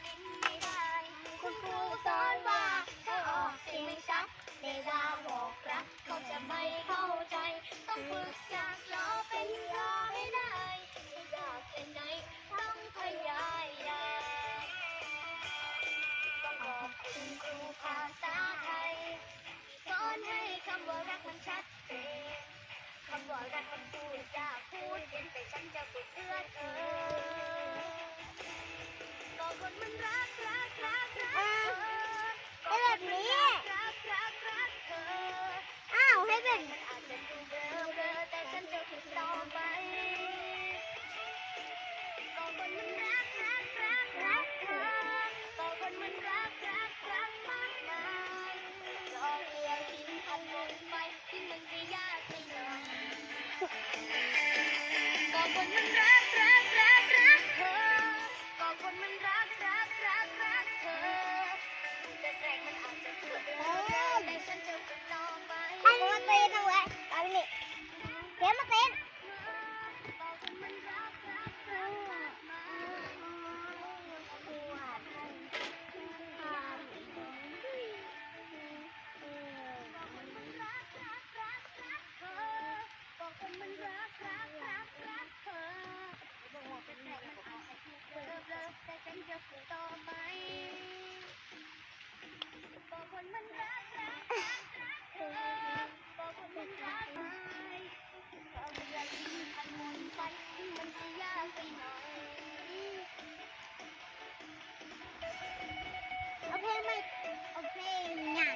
ลิ้นไม่ได้คุณครูสอนว่าถ้าออกเสียงไม่ชัดเวลาบอกรักเขาจะไม่เข้าใจต้องฝึกจากล้อเป็นยอให้ได้ไม่ยากแค่ไหนต้องพยายามต้องขอบคุณครูภาษาไทยสอนให้คำว่ารักมันชัดเจนคำว่ารักมันพูดยากพูดเย็นแต่ฉันจะฝึกเพื่อเธอก็คนมันรักเธอก็แบบนี้รักเธออ้าวให้เป็นมันอาจจะดูเบลอแต่ฉันจะฝึกต่อไปก็คนมันรักเธอก็คนมันรักมากมายรอเรือทิ้งพันลงไปที่มันจะยากไปหน่อยก็คนมันรักเธอก็คนมันรักเธอแต่แรกมันอาจจะเกิดแต่ฉันจะฝึกต่อไปให้มันเต้นเอาไว้ไปนี่เดี๋ยวมาเต้นก็คนมันรักมากมายก็คนมันรักเธอแต่แรกมันอาจจะถูกเบลอแต่ฉันจะฝึกต่อไปก็คนมันรักเธอก็คนมันรักไม่ก็เวลาที่มันหมุนไปมันจะยากไปหน่อยเอาเพลงไหมเอาเพลงหยา